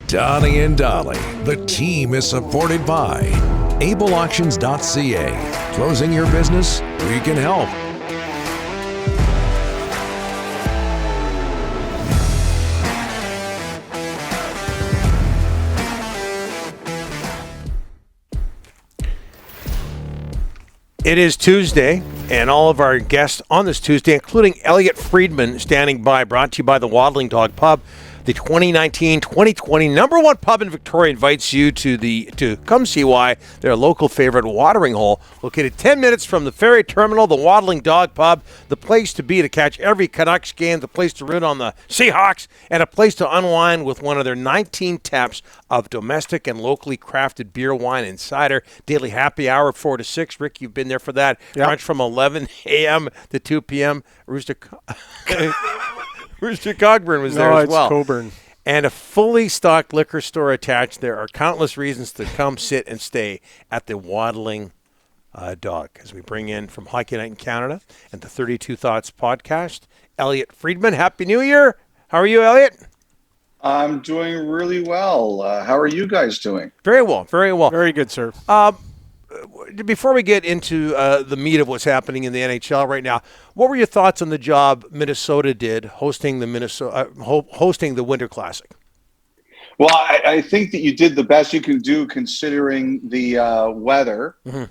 Donnie and Dolly, the team is supported by ableauctions.ca. Closing your business? We can help. It is Tuesday, and all of our guests on this Tuesday, including Elliotte Friedman, standing by, brought to you by the Waddling Dog Pub. The 2019-2020 number one pub in Victoria invites you to come see why their local favorite watering hole, located 10 minutes from the ferry terminal, the Waddling Dog Pub, the place to be to catch every Canucks game, the place to root on the Seahawks, and a place to unwind with one of their 19 taps of domestic and locally crafted beer, wine, and cider. Daily happy hour 4 to 6. Rick, you've been there for that. Yep. Brunch from 11 a.m. to 2 p.m. Rooster Cogburn was there as well. Coburn. And a fully stocked liquor store attached. There are countless reasons to come sit and stay at the Waddling Dog. As we bring in from Hockey Night in Canada and the 32 Thoughts podcast, Elliotte Friedman. Happy New Year. How are you, Elliotte? I'm doing really well. How are you guys doing? Very well, very well. Very good, sir. Before we get into the meat of what's happening in the NHL right now, what were your thoughts on the job Minnesota did hosting the Winter Classic? Well, I think that you did the best you can do considering the weather. Mm-hmm.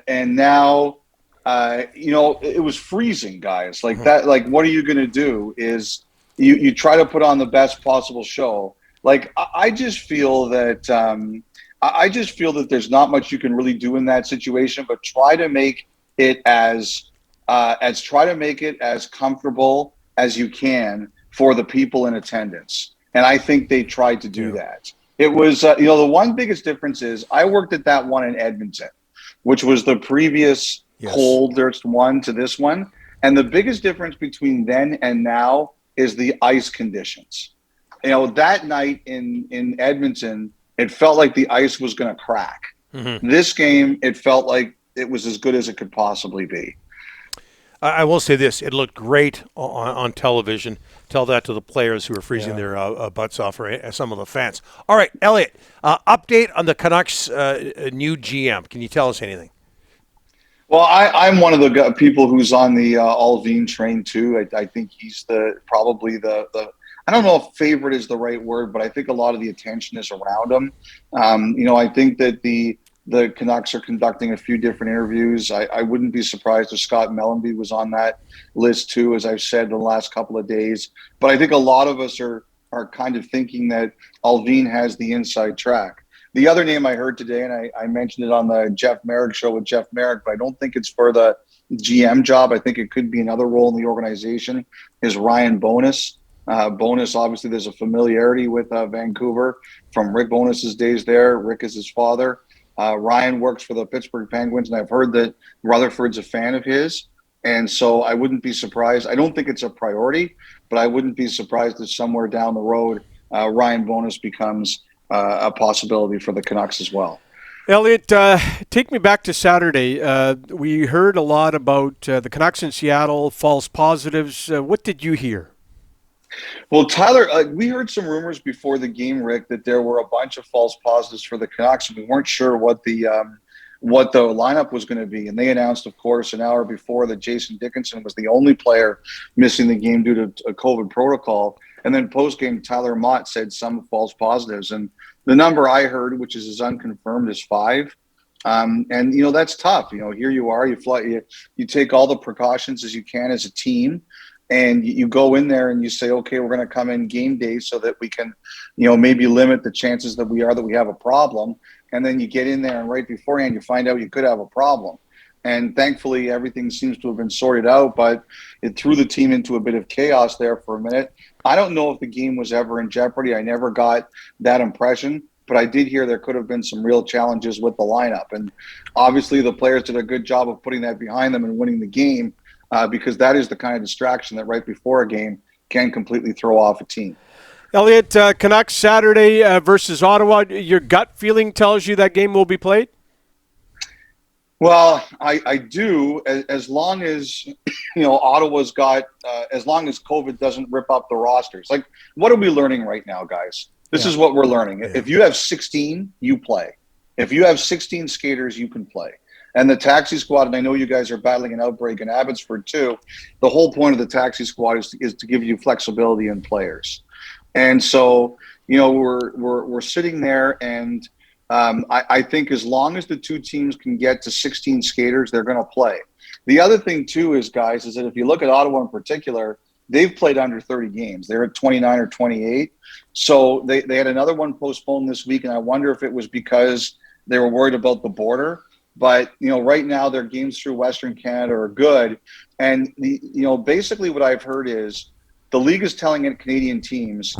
And now, it was freezing, guys. Like that. Like, what are you going to do? Is you try to put on the best possible show? Like, I just feel that. I just feel that there's not much you can really do in that situation, but try to make it as comfortable as you can for the people in attendance. And I think they tried to do that. It was, the one biggest difference is I worked at that one in Edmonton, which was the previous coldest one to this one. And the biggest difference between then and now is the ice conditions. That night in Edmonton, it felt like the ice was going to crack. Mm-hmm. This game, it felt like it was as good as it could possibly be. I will say this. It looked great on television. Tell that to the players who are freezing their butts off, or some of the fans. All right, Elliotte, update on the Canucks' new GM. Can you tell us anything? Well, I'm one of the people who's on the Allvin train, too. I think he's probably the I don't know if favorite is the right word, but I think a lot of the attention is around him. I think that the Canucks are conducting a few different interviews. I wouldn't be surprised if Scott Mellenby was on that list too, as I've said in the last couple of days. But I think a lot of us are kind of thinking that Allvin has the inside track. The other name I heard today, and I mentioned it on the Jeff Merrick show with Jeff Merrick, but I don't think it's for the GM job. I think it could be another role in the organization, is Ryan Bowness. Bowness, obviously, there's a familiarity with Vancouver from Rick Bowness's days there. Rick is his father. Ryan works for the Pittsburgh Penguins, and I've heard that Rutherford's a fan of his. And so I wouldn't be surprised. I don't think it's a priority, but I wouldn't be surprised if somewhere down the road, Ryan Bowness becomes a possibility for the Canucks as well. Elliotte, take me back to Saturday. We heard a lot about the Canucks in Seattle, false positives. What did you hear? Well, Tyler, we heard some rumors before the game, Rick, that there were a bunch of false positives for the Canucks, and we weren't sure what the lineup was going to be. And they announced, of course, an hour before that Jason Dickinson was the only player missing the game due to a COVID protocol. And then post-game, Tyler Mott said some false positives. And the number I heard, which is as unconfirmed, is 5. And, that's tough. Here you are, you take all the precautions as you can as a team. And you go in there and you say, okay, we're going to come in game day so that we can, maybe limit the chances that we have a problem. And then you get in there and right beforehand, you find out you could have a problem. And thankfully, everything seems to have been sorted out, but it threw the team into a bit of chaos there for a minute. I don't know if the game was ever in jeopardy. I never got that impression, but I did hear there could have been some real challenges with the lineup. And obviously the players did a good job of putting that behind them and winning the game. Because that is the kind of distraction that right before a game can completely throw off a team. Elliotte, Canucks Saturday versus Ottawa. Your gut feeling tells you that game will be played? Well, I do, as long as Ottawa's got as long as COVID doesn't rip up the rosters. Like, what are we learning right now, guys? This is what we're learning. Yeah. If you have 16, you play. If you have 16 skaters, you can play. And the taxi squad, and I know you guys are battling an outbreak in Abbotsford too. The whole point of the taxi squad is to give you flexibility in players. And so, we're sitting there, and I think as long as the two teams can get to 16 skaters, they're going to play. The other thing too is, guys, is that if you look at Ottawa in particular, they've played under 30 games. They're at 29 or 28. So they had another one postponed this week, and I wonder if it was because they were worried about the border. But, right now their games through Western Canada are good. And, basically what I've heard is the league is telling Canadian teams,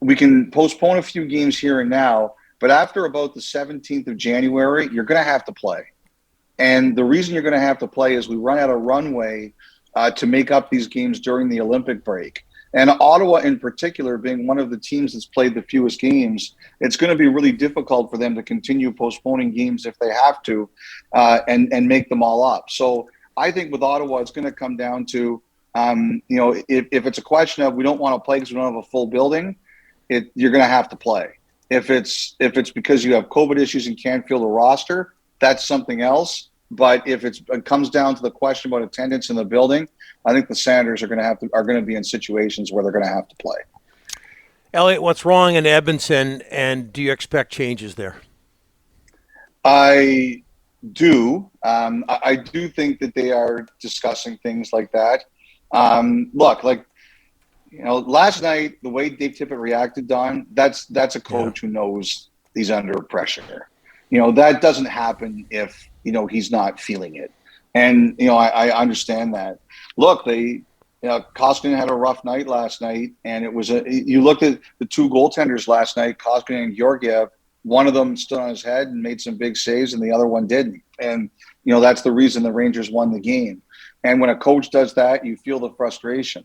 we can postpone a few games here and now, but after about the 17th of January, you're going to have to play. And the reason you're going to have to play is we run out of runway to make up these games during the Olympic break. And Ottawa in particular, being one of the teams that's played the fewest games, it's going to be really difficult for them to continue postponing games if they have to and make them all up. So I think with Ottawa, it's going to come down to, if it's a question of we don't want to play because we don't have a full building, you're going to have to play. If it's because you have COVID issues and can't fill the roster, that's something else. But if it comes down to the question about attendance in the building, I think the Senators are going to be in situations where they're going to have to play. Elliotte, what's wrong in Edmonton, and do you expect changes there? I do. I do think that they are discussing things like that. Last night, the way Dave Tippett reacted, Don, that's a coach who knows he's under pressure. That doesn't happen if, he's not feeling it. And, I understand that. Look, Koskinen had a rough night last night, and you looked at the two goaltenders last night, Koskinen and Georgiev. One of them stood on his head and made some big saves, and the other one didn't. And, that's the reason the Rangers won the game. And when a coach does that, you feel the frustration.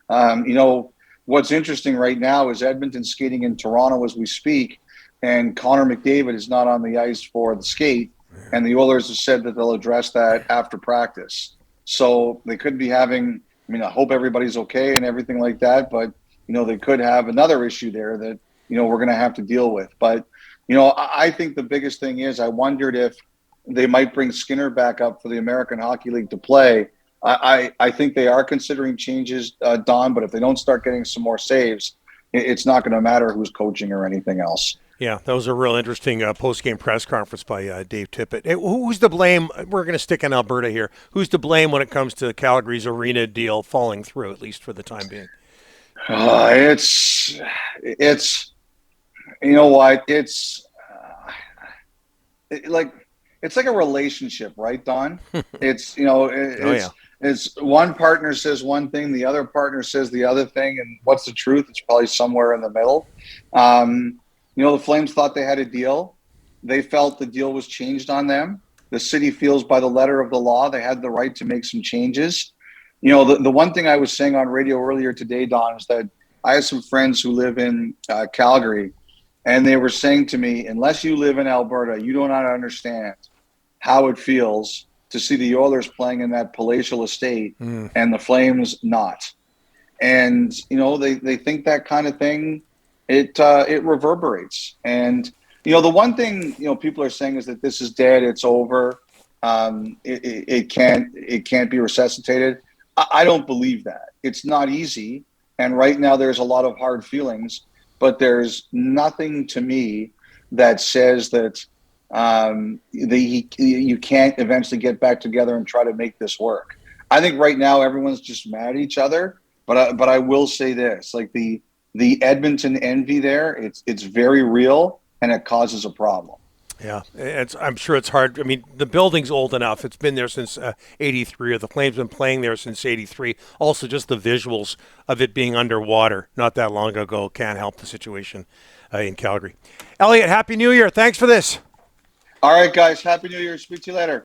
What's interesting right now is Edmonton skating in Toronto as we speak, and Connor McDavid is not on the ice for the skate, and the Oilers have said that they'll address that after practice. So they could be having, I hope everybody's okay and everything like that, but, they could have another issue there that, we're going to have to deal with. But, I think the biggest thing is I wondered if they might bring Skinner back up for the American Hockey League to play. I think they are considering changes, Don, but if they don't start getting some more saves, it's not going to matter who's coaching or anything else. Yeah, that was a real interesting post-game press conference by Dave Tippett. Hey, who's to blame? We're going to stick in Alberta here. Who's to blame when it comes to Calgary's arena deal falling through, at least for the time being? It's you know what? It's like a relationship, right, Don? It's one partner says one thing, the other partner says the other thing, and what's the truth? It's probably somewhere in the middle. The Flames thought they had a deal. They felt the deal was changed on them. The city feels by the letter of the law they had the right to make some changes. The one thing I was saying on radio earlier today, Don, is that I have some friends who live in Calgary, and they were saying to me, unless you live in Alberta, you do not understand how it feels to see the Oilers playing in that palatial estate and the Flames not. And, they think that kind of thing, it reverberates. And, the one thing, people are saying is that this is dead, it's over. It can't be resuscitated. I don't believe that. It's not easy. And right now there's a lot of hard feelings, but there's nothing to me that says that you can't eventually get back together and try to make this work. I think right now everyone's just mad at each other. But I will say this: like the Edmonton envy there, it's very real, and it causes a problem. Yeah, I'm sure it's hard. I mean, the building's old enough. It's been there since '83, or the Flames been playing there since '83. Also, just the visuals of it being underwater not that long ago can't help the situation in Calgary. Elliotte, Happy New Year. Thanks for this. All right, guys. Happy New Year. Speak to you later.